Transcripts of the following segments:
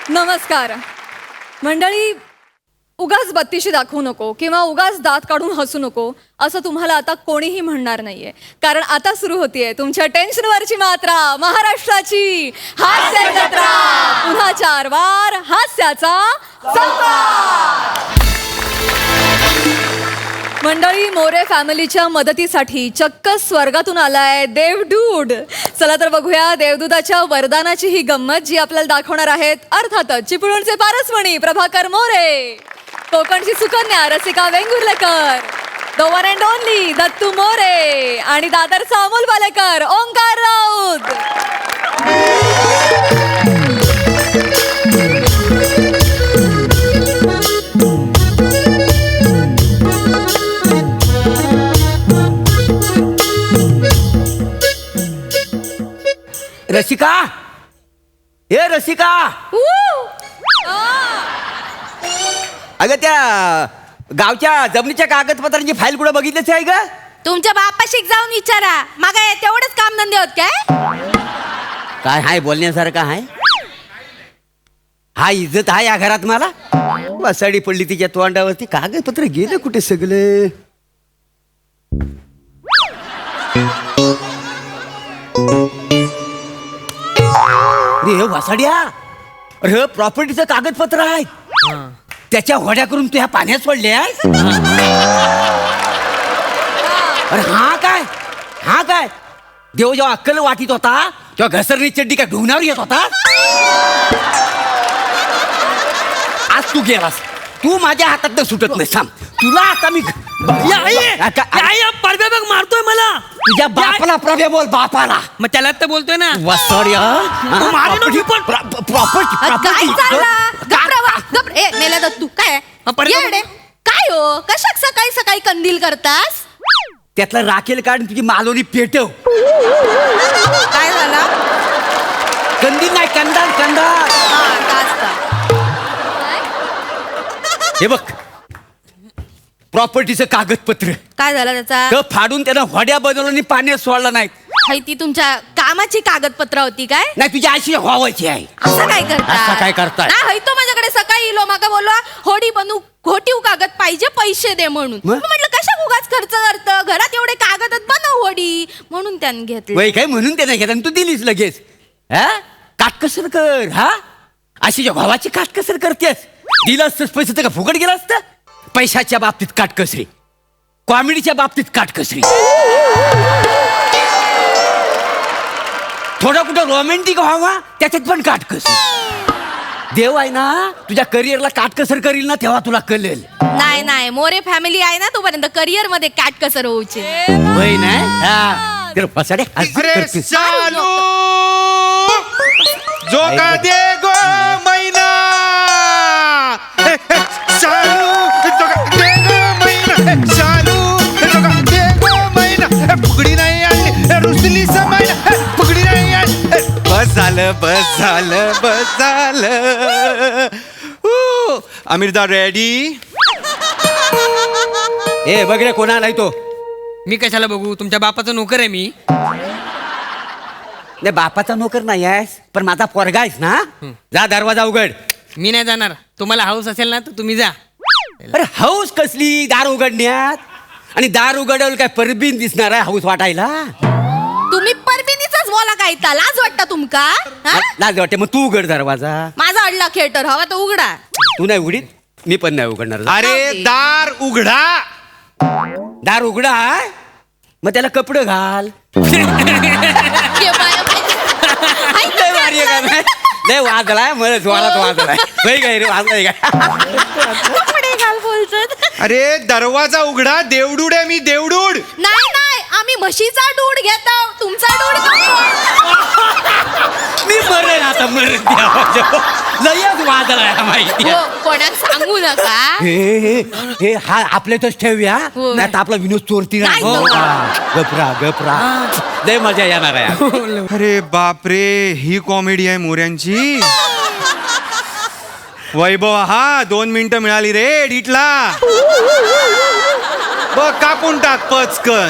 नमस्कार मंडळी. उगाच बत्तीशी दाखवू नको किंवा उगाच दात काढून हसू नको असं तुम्हाला आता कोणीही म्हणणार नाहीये, कारण आता सुरू होतीये तुमच्या टेन्शनवरची मात्रा, महाराष्ट्राची हास्य जत्रा. पुन्हा 4 वार हास्याचा संवाद. मंडळी, मोरे फॅमिलीच्या मदतीसाठी चक्क स्वर्गातून आलाय देवदूत. चला तर बघूया देवदूताच्या वरदानाची ही गंमत, जी आपल्याला दाखवणार आहेत अर्थातच चिपळूणचे पारसमणी प्रभाकर मोरे, कोकणची Sukanya Rasika Vengurlekar, the one and only Dattu More आणि दादरचा अमोल बालेकर ओंकार राऊत. रसिका, ए रसिका, अगं त्या गावच्या जमिनीच्या कागदपत्रांची फाईल कुठं बघितलीच आहे का? तुमच्या बापाशी जाऊन विचारा. मग तेवढेच काम धंदे होत काय? काय हाय बोलण्यासारखं आहे? हा इज्जत आहे या घरात मला? वसाडी पडली तिच्या तोंडावरती. कागदपत्र गेलं कुठे सगळं? अरे वसाड्या, अरे प्रॉपर्टीचं कागदपत्र आहे. त्याच्या होड्या करून तू ह्या पाण्यात सोडल्या? अरे हा काय देव जेव्हा अक्कल वाटीत होता तेव्हा घसरणी चड्डी काय ढुंगणावर येत होता? आज तू गेलास, तू माझ्या हातात सुटत नाही. थांब, तुला आता मी मारतोय मला. तुझ्या बापाला प्रभे बोल, बापाला. मग त्याला तर बोलतोय ना. मेला दत्तू काय परत येडे? काय हो, कशाक सकाळी सकाळी कंदील करतास? त्यातला राखेल काढून तुझी मालोनी पेटव. काय झाला? कंदील नाही, कंदार कंदार. हे बघ, प्रॉपर्टीचं कागदपत्र काय झालं त्याचा? तर फाडून त्यानं होड्या बनवलं आणि पाण्यात सोडला नाही. हाय, ती तुमच्या कामाची कागदपत्र होती काय? नाही, तुझी अशी व्हावायची आहे. असं काय करता? असं काय करताय? ना, हाय तो माझ्याकडे सकाळी इलो, माका बोलवा होडी बनवू, घोटीव कागद पाहिजे, पैसे दे म्हणून. मग? म्हटलं कशा उगाच खर्च करतं, घरात एवढे कागद बनव होडी, म्हणून त्याने घेतले. वय काय म्हणून त्याने घेतला आणि तू दिलीस लगेच. हा, काटकसर कर. हा, अशी भावाची काटकसर करतेस. दिलं असतंच पैसे तर का फुकट गेलं असतं? पैशाच्या बाबतीत काटकसरी, कॉमेडीच्या बाबतीत काटकसरी, थोडा कुठं रोमॅन्टिक व्हावा त्याच्यात पण काटकसरी. देव आहे ना, तुझ्या करिअरला काटकसर करील ना, तेव्हा तुला कळेल. नाही, मोरे फॅमिली आहे ना, तोपर्यंत करिअर मध्ये काटकसर होऊचे. वय नाही. हा, तर फसाडे अरे चालू जो का दे गो मैना, चालू जो का दे गो मैना, चालू जो का दे गो मैना, फुगडी नाही आणली रुसली समायना, फुगडी नाही आणली. बस झालं. आमिरदा रेडी? ए बघ रे, कोणा नाही तो. मी कशाला बघू? तुमच्या बापाचा नोकर आहे मी. नाही, बापाचा नोकर नाही आहेस, पण माझा पोरगा आहेस ना. जा, दरवाजा उघड. मी नाही जाणार. तुम्हाला हाऊस असेल ना तर तुम्ही जा. अरे हाऊस कसली दार उघडण्यात? आणि दार उघडवलं काय परबीन दिसणार आहे हाऊस वाटायला? तुम्ही परबिनीचाच बोला काय, लाज वाटतं तुमका? हा? लाज वाटते, मग तू उघड दरवाजा. माझा अडला थिएटर हवा तर उघडा. तू नाही उघडीत, मी पण नाही उघडणार. अरे दार उघडा. दार उघडा आहे? मग त्याला कपडे घाल. लय वाजलाय, मला जोरात वाजलाय. काय रे, वाजलाय काय? कपडे घाल बोलतात. अरे दरवाजा उघडा. देवडूड आहे मी, देवडूड. नाही, आम्ही म्हशीचा दूध घेतो, तुमचा दूध मी मरेन आता, मरेन. लयच वाजलाय माहिती. कोणाक सांगू नका. हे हा आपल्यातच ठेवूया, होय. नाही तर आपला विनोद चोरती नाही. नाही, गपरा लय मजा येणार आहे. अरे बापरे, ही कॉमेडी आहे मोऱ्यांची. वैभव, हा 2 मिनिटं मिळाली रे एडिटला. बघ, कापून टाक पचकन.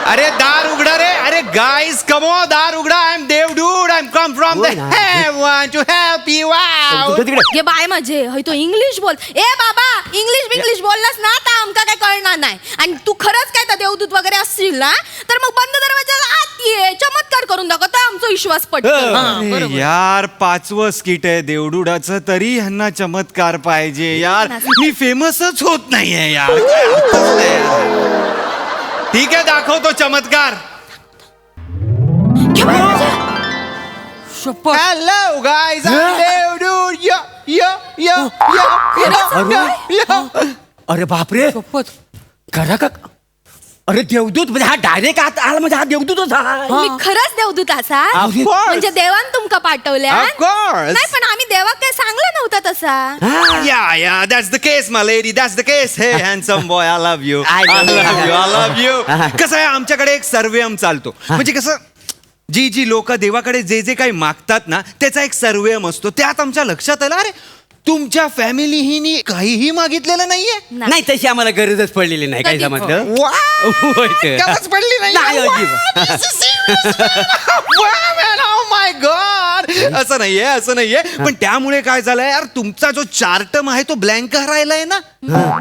अरे दार उघडा रे. अरे guys, come on, दार उघडा. I'm Devdude. I'm come from the heaven to help you out. तिकडे हे बाय माझे हय तो इंग्लिश बोल. ए बाबा इंग्लिश बोललास ना तर आमका काय कळणार नाही. आणि तू खरंच काय तर देवदूत वगैरे असशील ना तर मग बंद दरवाजाला आत ये, चमत्कार करून दाखव तर आमचा विश्वास पटतो. अरे यार 5वं स्किट आहे देवडुडाचं, तरी ह्यांना चमत्कार पाहिजे यार. मी फेमसच होत नाहीये यार. काय अर्थच नाही यार. ठीक आहे, दाखवतो चमत्कार. घे बाय माझे. शपथ. Hello guys, Devdude. अरे बापरे, शपथ. खरा का? अरे देवदूत म्हणजे हा डायरेक्ट आत आला म्हणजे हा देवदूतच आहे. तुम्ही खरंच देवदूत असा Of course. म्हणजे देवान तुमका पाठवल्या. Of course. नाही पण आम्ही देवाक काय सांगला नव्हता तसा. Yeah, that's the case, my lady. That's the case. Hey, handsome boy, I love you. I love you. कसं आहे, आमच्याकडे एक सर्वेम चालतो. म्हणजे कसं, जी लोक देवाकडे जे काही मागतात ना, त्याचा एक सर्वेम असतो. त्यात आमच्या लक्षात आलं, अरे तुमच्या फॅमिलीही काहीही मागितलेलं नाहीये. नाही तशी आम्हाला गरजच पडलेली नाही. काय कधी? समजलं? Wow. गरज पडली नाही, नाही. अजिबात. माय गॉड, असं नाहीये. पण त्यामुळे काय झालंय यार, तुमचा जो चार्टम आहे तो ब्लँक राहिलाय ना.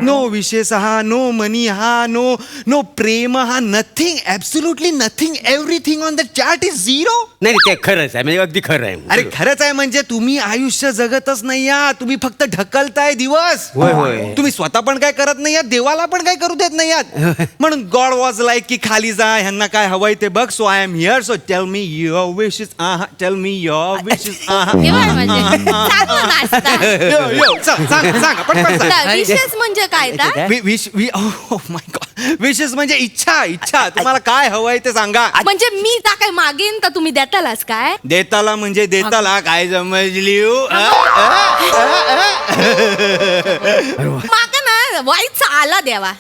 नो विशेष हा, नो मनी हा, नो प्रेम हा, nothing, absolutely nothing. Everything on the chart is 0. नाही ते खरंच आहे, म्हणजे अगदी खरं आहे. अरे खरंच आहे, म्हणजे तुम्ही आयुष्य जगतच नाही आहात. तुम्ही फक्त ढकलताय दिवस. होय. तुम्ही स्वतः पण काय करत नाही आहात, देवाला पण काय करू देत नाही आहात. म्हणून गॉड वॉज लाईक की खाली जा, ह्यांना काय हवंय ते बघ. So I am here, so tell me your wishes. Tell me your wishes. हे बाय माझे चांगलं नाचता. सांगा पटकन सांगा. विशेष म्हणजे काय ता? माय गॉड, विशेस म्हणजे इच्छा. तुम्हाला काय हवंय ते सांगा. म्हणजे मी जा काय मागेन तर तुम्ही देतालाच काय? देताला म्हणजे देताला, काय समजली? माका ना वाईट आला देवा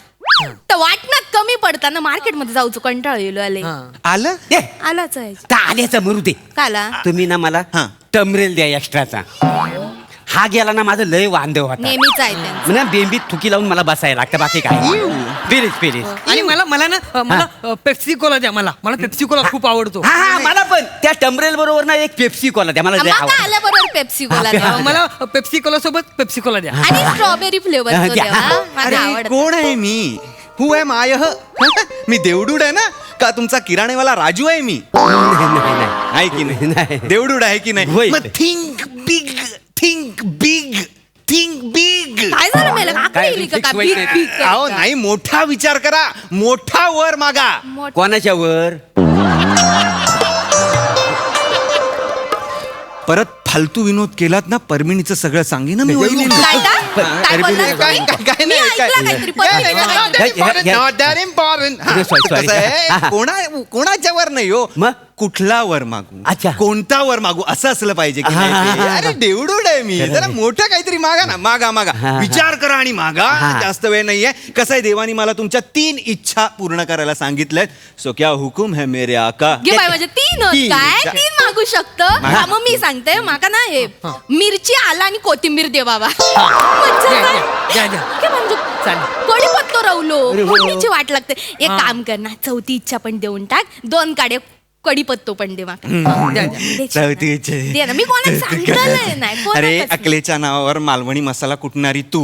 तर वाटण्यात कमी पडताना मार्केटमध्ये जाऊचं कंटाळ येलो आले. आलं. आलाच आहे. त्या आल्याचं मरू दे. काला तुम्ही ना मला हा. टमरेल द्या एक्स्ट्राचा. हा गेला ना माझं लय वांदव होता. नेहमीच आहे त्यांचं. म्हणजे बेंबीत थुकी लावून मला बसायला लागतं, बाकी काय. प्लीज. आणि मला ना पेप्सी कोला द्या. मला पेप्सी कोला खूप आवडतो. हा मला पण त्या टमरेल बरोबर ना एक पेप्सी कोला द्या. मला लय माका आवडतं. आल्याबरोबर पेप्सी कोला द्या. मला पेप्सी कोला सोबत पेप्सी कोला द्या. आणि स्ट्रॉबेरी फ्लेवर द्या. माझा अरे आवडत. कोण आहे मी? हु आहे माय? मी देवडूड आहे ना, का तुमचा किराणेवाला राजू आहे मी? नाही. आहे की नाही? नाही. देवडूड आहे की होय. नाही? मग थिंक बिग. काय झालं मेला काय आकडे येली का? fix भीक व्हायचं भीक करता. अहो नाही, मोठा विचार करा, मोठा वर मागा. कोणाच्या वर? परत फालतू विनोद केलात ना, परमिणीचं सगळं सांगेन ना मी वहिनीला. काय का? काय बोललास काय तुम्ही? काय मी ऐकलं काहीतरी परमिणीचं काहीतरी. Not that important. हा, Sorry. कसं आहे, कोणाच्या वर नाही हो, मग? कुठला वर मागू, अच्छा. कोणता वर मागू असं असलं पाहिजे की नाही ते? अरे देवडूड आहे मी, जरा मोठं काहीतरी मागा ना. मागा विचार करा आणि मागा. जास्त वेळ नाहीये. कसं आहे, देवानी मला तुमच्या 3 इच्छा पूर्ण करायला सांगितल्यात. सो क्या हुकुम है मेरे आका? घे बाय माझे 3 तीन. काय 3 मागू शकतो. हा, मग मी सांगते माका ना हे मिरची आला आणि कोथिंबीर दे बाबा. म्हणजे काय? द्या. घे म्हणजे चालेल. कढीपत्तो रवलो फोडणीची वाट लागते. एक काम कर ना, 4थी इच्छा पण देऊन टाक. 2 काडे कढीपत्तो पण दे माका. द्या. दे चौथी इच्छा. दे ना. मी कोणाला सांगितलं नाही. अरे कोणालाच नाही. अकलेच्या नावावर मालवणी मसाला कुटणारी तू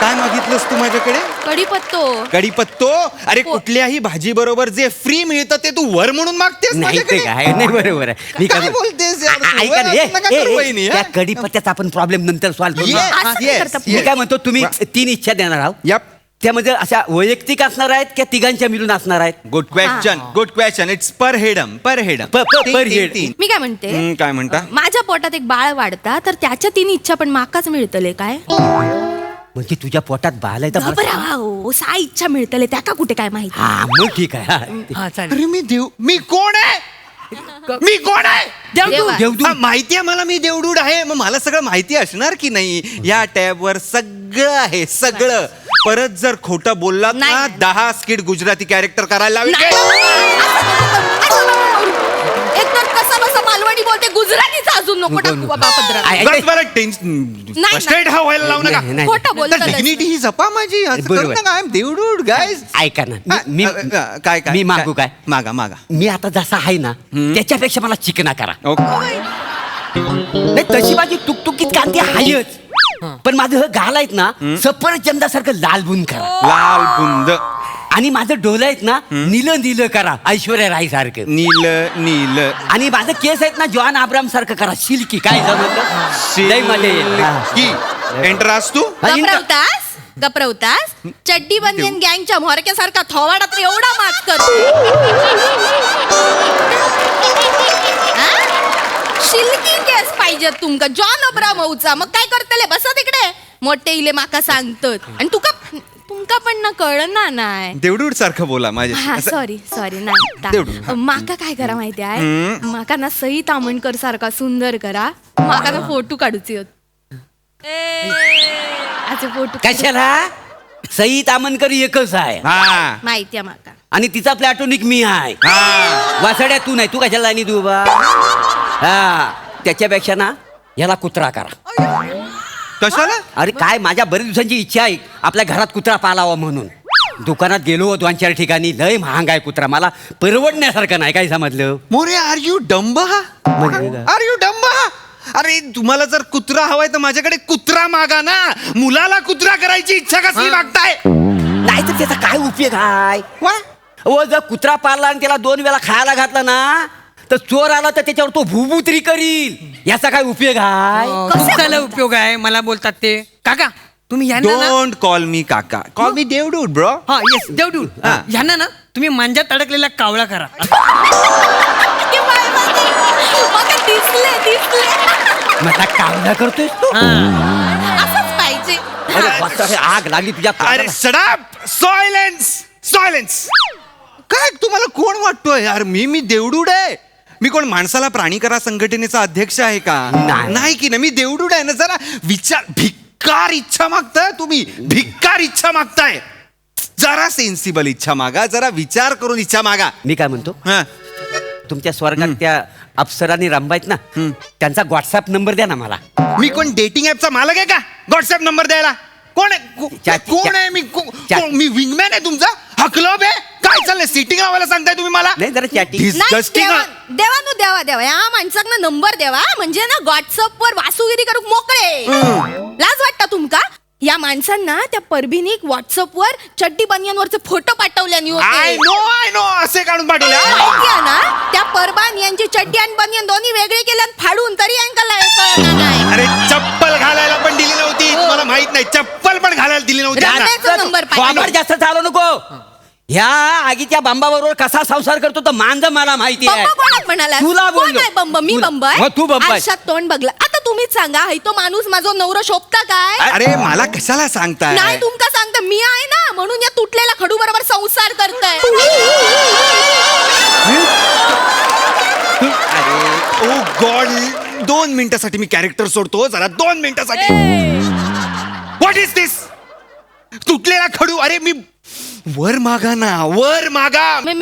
काय मागितलंस तू माझ्याकडे? कढीपत्तो. कढीपत्तो. अरे कुठल्याही भाजी बरोबर जे फ्री मिळतं ते तू वर म्हणून मागतेस नाही ते माझ्याकडे? काय नाही, बरोबर आहे. मी काय बोलतेस यार? ऐका ना, वर नका करू वहिनी, हा? त्या कढीपत्त्याचा आपण प्रॉब्लेम नंतर सॉल्व्ह करू. Yes, असं नाही yes, करता. मी yes. काय म्हणतो, तुम्ही 3 इच्छा देणार आहोत. Yup. त्या म्हणजे अशा वैयक्तिक असणार आहेत की तिघांच्या मिळून असणार आहेत? Good question. It's per head. per head. मी काय म्हणते, काय म्हणता? माझ्या पोटात एक बाळ वाढता तर त्याच्या 3 इच्छा पण माकाच मिळतले काय? म्हणजे तुझ्या पोटात बाल आहे तर मला- घबरा हो, 6 इच्छा मिळतले त्या का कुठे काय माहिती. हा मग ठीक आहे. हा. हा चालेल. अरे मी कोण आहे? मी कोण आहे? देवा. देवदूत. हा, माहिती आहे मला, मी देवडूड आहे. मग मला सगळं माहिती असणार की नाही? या टॅबवर सगळं आहे, सगळं. परत जर खोटं बोललात ना, नाही. 10 स्किट गुजराती कॅरेक्टर करायला लावेल. नाही. असं नको करू. एक तर कसा थोडस मालवणी बोलते, गुजरातीच अजून नको टाकू बाबा पदरात. ऐक- बरं नाही. टेन्शन स्ट्रेट हा व्हायला लावू नका. नाही, नाही. खोटं बोलतात. डिग्निटी ही जपा माझी. असं बरोबर. करू नका. I am Devdude guys. ऐका ना मी काय काय मी मागू काय मागा मागा. मी आता जसा आहे ना त्याच्यापेक्षा मला चिकना करा. ओके. नाही तशी माझी तुकतुकीत कांती आहेच पण माझं गाल आहेत ना सफरचंदासारखं लाल बुन करा लाल बुंद आणि माझं डोलं आहेत ना नीलं नीलं करा ऐश्वर्या राय सारखं नील नील आणि माझं केस आहेत ना जॉन आब्राम सारखं करा सिल्की काय जमलं लय मजा येईल. हा. की एंट्रास तू हा, इंट- गप्रवतास चड्डी बनियन गँगच्या म्होरक्यासारखा थोवाडा तर एवढा माच करतो. शिल्की केस पाहिजे तुमका जॉन अब्रामचा. मग काय करतले बसा तिकडे मोठे इले माका सांगतात आणि तुमका पण ना कळना नाही. देवडूड सारखं बोला माझ्या. हा असं- सॉरी सॉरी नाही तेवढं, हा. माका काय करा माहिती आहे माका ना सई तामणकर सारखा सुंदर करा. माका ना फोटो काढूचे होत. असे फोटो कशाला सई तामणकर एकच आहे हा माहिती आहे माका. आणि तिचा प्लॅटोनिक मी आहे हा वासड्या तू नाही तू कशाला आणि तू बा हा त्याच्यापेक्षा ना याला कुत्रा करा. कशाला अरे काय माझ्या बरेच दिवसांची इच्छा आहे आपल्या घरात कुत्रा पालावा म्हणून. दुकानात गेलो 2-4 ठिकाणी लय महाग आहे कुत्रा मला परवडण्यासारखं नाही काय समजलं. मोरे आर यू डंब म्हणजे काय? आर यू डंब अरे तुम्हाला जर कुत्रा हवाय तर माझ्याकडे कुत्रा मागा ना. मुलाला कुत्रा करायची इच्छा कसली मागताय. नाही तर त्याचा काय उपयोग आहे व जर कुत्रा पाळला आणि त्याला 2 वेळा खायला घातला ना तर चोर आला तर त्याच्यावर तो भूभुत्री करील. याचा काय उपयोग आहे. तुमचा लय उपयोग आहे मला बोलतात ते. काका तुम्ही यांना ना डोंट कॉल मी काका कॉल मी देवडूड ब्रो. हा येस देवडू हा. यांना ना तुम्ही मांजात अडकलेला कावळा करा. ते बाय बाय. माका दिसले मला कावला करतोय तू असंच पाहिजे. अरे वाचा, अरे आग लागली तुझ्या अरे कानाला. शडाप सायलेन्स सायलेन्स. काय तुम्हाला कोण वाटतोय यार मी देवडूड आहे. मी कोण माणसाला प्राणी करा संघटनेचा अध्यक्ष आहे का. नाही. नाही की ना मी देवडूड आहे ना. जरा विचार भिक्कार इच्छा मागताय तुम्ही. भिक्कार इच्छा मागताय. जरा सेन्सिबल इच्छा मागा. जरा विचार करून इच्छा मागा. मी काय म्हणतो हा तुमच्या स्वर्गात त्या अप्सरांनी रंबायत ना त्यांचा व्हॉट्सअप नंबर द्या ना मला. मी कोण डेटिंग ऍपचा मालक आहे का व्हॉट्सअप नंबर द्यायला. कोण आहे चॅट- कोण आहे मी मी विंगमॅन आहे तुमचा. हा क्लब आहे काय चाललंय. सिटिंग लावायला सांगताय तुम्ही मला. नाही जरा चॅटिंग नाही, Disgusting. देवा नु देवा या माणसाक नंबर देवा म्हणजे ना व्हॉट्सअप वर वासुगिरी करूक मोकळे. लाज वाटता तुमका. या माणसांना त्या परभीनीक व्हॉट्सअप वर चड्डी बनियनवरचे फोटो पाठवल्यानी आय होते. नो असे काढून पाठवले. माहिती आहे ना त्या परबान यांची चड्डी आणि बनियन दोन्ही वेगळे केले आणि फाडून तरी यांका कळलं नाही. अरे चप्पल घालायला पण दिली नव्हती. तुम्हाला माहित नाही चप्पल पण घालायला दिली नव्हती. रम्याचा नंबर वापर पाहिजे. जास्त चालू नको. ह्या आगीच्या बांबाबरोबर कसा संसार करतो तर मांज मला माहिती आहे. बंब कोणाक म्हणाला. तुला कोण बोललो. आहे बंब. मी तुला. बंब आहे. हो, तू बंब आहे. आरशात तोंड बघला. आता तुम्हीच सांगा हाय तो माणूस माझा नवरा शोभता काय. अरे मला कशाला सांगताय. नाही तुमका सांगता मी आहे ना म्हणून या तुटलेल्या खडू बरोबर संसार करताय. अरे ओ गॉड 2 मिनिटासाठी मी कॅरेक्टर सोडतो. जरा 2 मिनिटासाठी. व्हॉट इज दिस. तुटलेला खडू. अरे मी वर मागा ना वर मागा. मी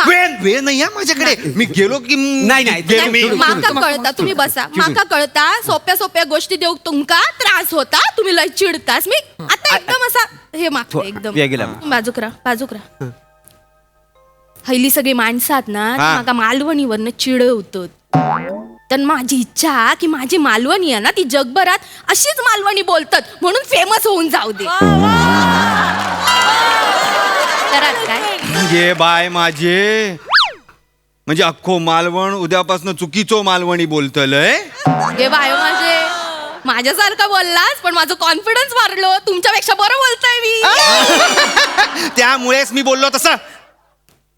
वेळ नाही आहे माझ्याकडे. मी गेलो की नाही, गेलो मी. सोडून. माका कळता तुम्ही बसा. माका कळता सोप्या सोप्या गोष्टी देऊ तुमका त्रास होता. तुम्ही लय चिडतास. मी आता एकदम असा हे मागतो एकदम. वेगळा. बाजूकरा हल्ली सगळी माणसं आहेत ना ती हा. माका मालवणीवरनं चिडवतात. तर माझी इच्छा हा की माझी मालवणी आहे ना ती जगभरात अशीच मालवणी बोलतात म्हणून फेमस होऊन जाऊ दे. करा काय ये बाय माझे म्हणजे अख्खो मालवण उद्यापासून चुकीचो मालवणी बोलतलय. हे बाय माझ्यासारखं बोललास पण माझं कॉन्फिडन्स वाढलो. तुमच्यापेक्षा बरं बोलताय मी. त्यामुळेच मी बोललो तसं.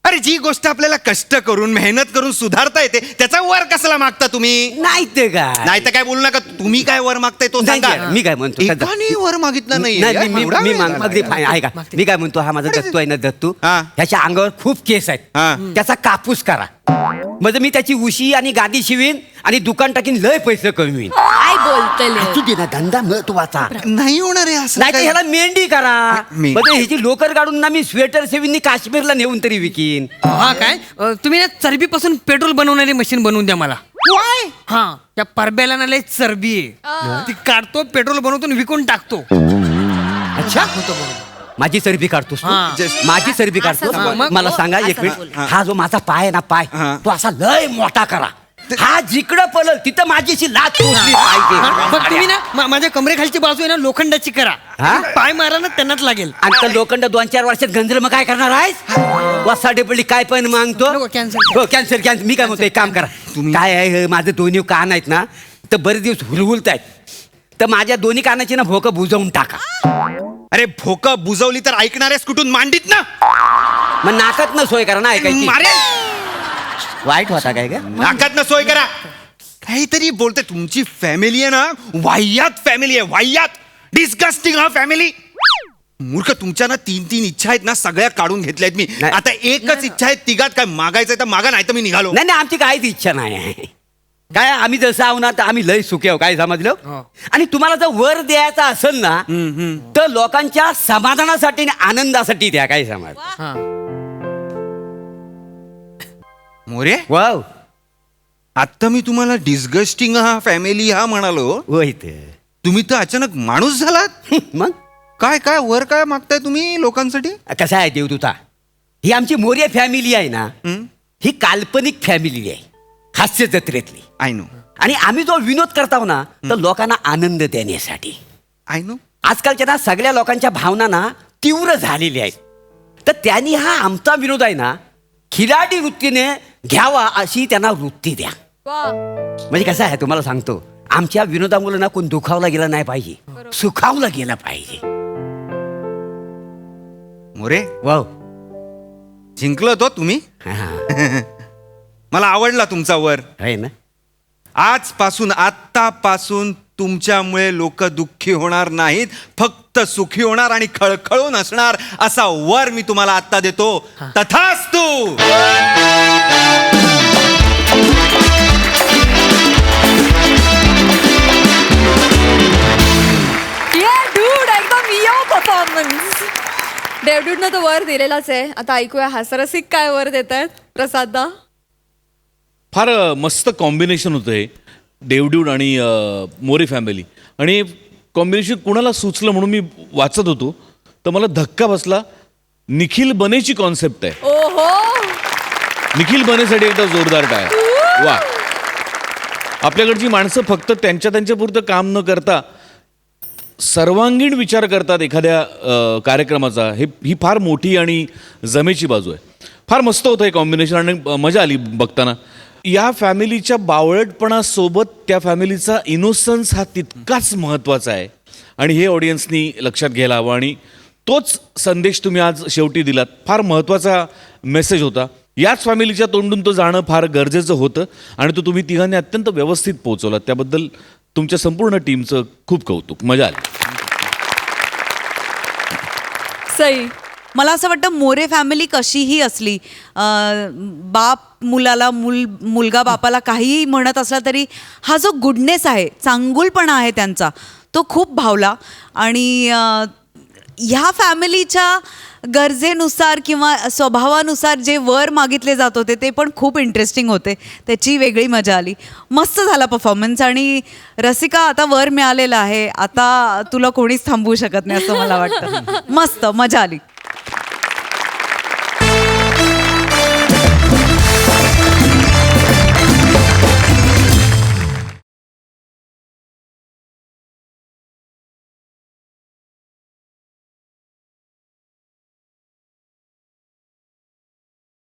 अरे जी गोष्ट आपल्याला कष्ट करून मेहनत करून सुधारता येते त्याचा वर कसला मागता तुम्ही. नाही ते काय नाही तर काय बोलू नका. तुम्ही काय वर मागताय तो नाही, सांगा. मी काय म्हणतो एकाने वर मागितलं नाही नाही. मी अगदी fine, आहे का मी काय म्हणतो हा माझा दत्तू आहे ना दत्तू हा. ह्याच्या अंगावर खूप केस आहेत हा. त्याचा कापूस करा म्हणजे मी त्याची उशी आणि गादी शिवीन आणि दुकान टाकीन लय पैसे कमवीन. काय बोलतले. तू दे ना धंदा महत्वाचा. नाही होणार आहे असं नाही तर काय. ह्याला मेंढी करा मेंढी. म्हणजे ह्याची लोकर काढून ना मी स्वेटर सेवीन काश्मीरला नेऊन तरी विकीन. हा काय तुम्ही ना चरबीपासून पेट्रोल बनवणारी मशीन बनवून द्या मला. हा त्या परब्याला ना लय चरबी आहे ती काढतो पेट्रोल बनवतो आणि विकून टाकतो. अच्छा माझी चरबी काढतोस तू? हा. माझी चरबी काढतोस असंच बोल. मला सांगा एक असंच मिनिट बोल. हा जो माझा पाय आहे ना पाय हा. तो असा लय मोठा करा. हा जिकडं पळल तिथं माझीशी लात टोचली हा, मग तुम्ही पाहिजे. ना माझ्या कमरेखालची बाजू आहे ना लोखंडाची करा. हा? पाय मारा ना त्यांनाच लागेल. आणि तर लोखंड 2-4 वर्षात गंजर मग काय करणार आहेस? वसाडे पडली काय पण मागतो नको, cancel. हो कॅन्सर कॅन्सर. मी काय म्हणतो एक काम करा काय आहे हे माझे दोन्ही कान आहेत ना तर बरेच दिवस हुलहुलत आहेत तर माझ्या दोन्ही कानाची ना भोकं बुजवून टाका. अरे भोक बुजवली तर ऐकणाऱ्यास कुठून मांडीत ना मग नाकात न सोय करा ना ऐकायची. मारे वाईट होता काय का नाकात ना सोय करा. काहीतरी बोलते. तुमची फॅमिली आहे ना वाह्यात फॅमिली आहे वाह्यात. डिस्गस्टिंग हा फॅमिली. मूर्ख तुमच्या ना 3 इच्छा आहेत ना सगळ्या काढून घेतल्यात मी. नाही. आता एकच इच्छा आहे तिघात काय मागायचं तर मागा नाही तर मी निघालो. नाही नाही आमची काहीच इच्छा नाही आहे काय आम्ही जसं आहो ना तर आम्ही लय सुखी आहो काय समजलं. हो. आणि तुम्हाला जर वर द्यायचा असेल ना तर लोकांच्या समाधानासाठी आणि आनंदासाठी द्या काय समज. हा. मोरे वाव आता मी तुम्हाला डिस्गस्टिंग हा फॅमिली हा म्हणालो. होय ते तुम्ही तर अचानक माणूस झालात. मग काय काय वर काय मागताय तुम्ही लोकांसाठी. कसं आहे देवदूता ही आमची मोर्य फॅमिली आहे ना ही काल्पनिक फॅमिली आहे हास्य जत्रेतली. आय नो आणि आम्ही जो विनोद करताव ना तर लोकांना आनंद देण्यासाठी. I know. आजकालच्या ना सगळ्या लोकांच्या भावना ना तीव्र झालेल्या आहेत तर त्यांनी हा आमचा विनोद आहे ना खिलाडी वृत्तीने घ्यावा अशी त्यांना वृत्ती द्या. वा म्हणजे कसं आहे तुम्हाला सांगतो आमच्या विनोदामुळे ना कोण दुखावला गेला नाही पाहिजे सुखावला गेला पाहिजे. मोरे वाव जिंकलो तो तुम्ही. मला आवडला तुमचा वर. आहे ना आजपासून आत्तापासून तुमच्यामुळे लोक दुःखी होणार नाहीत फक्त सुखी होणार आणि खळखळून असणार असा वर मी तुम्हाला आत्ता देतो. तथास्तु. एकदम यो परफॉर्मन्स. डेव्हड्यूडनं तो वर दिलेलाच आहे. आता ऐकूया हास्यरसिक काय वर देत आहेत प्रसाददा. फार मस्त कॉम्बिनेशन होतं हे डेव्हड्यूड आणि मोरे फॅमिली. आणि कॉम्बिनेशन कुणाला सुचलं म्हणून मी वाचत होतो तर मला धक्का बसला. निखिल बनेची कॉन्सेप्ट आहे. ओहो निखिल बनेसाठी एकदा जोरदार टाळ्या. वा. आपल्याकडची माणसं फक्त त्यांच्या पुरतं काम न करता सर्वांगीण विचार करतात एखाद्या कार्यक्रमाचा. ही फार मोठी आणि जमेची बाजू आहे. फार मस्त होतं हे कॉम्बिनेशन आणि मजा आली बघताना. या फॅमिलीच्या बावळटपणासोबत त्या फॅमिलीचा इनोसन्स हा तितकाच महत्त्वाचा आहे आणि हे ऑडियन्सनी लक्षात घ्यायला हवं. आणि तोच संदेश तुम्ही आज शेवटी दिलात. फार महत्त्वाचा मेसेज होता. याच फॅमिलीच्या तोंडून तो जाणं फार गरजेचं होतं आणि तो तुम्ही तिघांनी अत्यंत व्यवस्थित पोहोचवलात. त्याबद्दल तुमच्या संपूर्ण टीमचं खूप कौतुक. मजा आली. सई. मला असं वाटतं मोरे फॅमिली कशीही असली बाप मुलाला मुलगा बापाला काहीही म्हणत असला तरी हा जो गुडनेस आहे चांगुलपणा आहे त्यांचा तो खूप भावला. आणि ह्या फॅमिलीच्या गरजेनुसार किंवा स्वभावानुसार जे वर मागितले जात होते ते पण खूप इंटरेस्टिंग होते. त्याची वेगळी मजा आली. मस्त झाला परफॉर्मन्स. आणि रसिका आता वर मिळालेला आहे आता तुला कोणीच थांबवू शकत नाही असं मला वाटतं. मस्त मजा आली.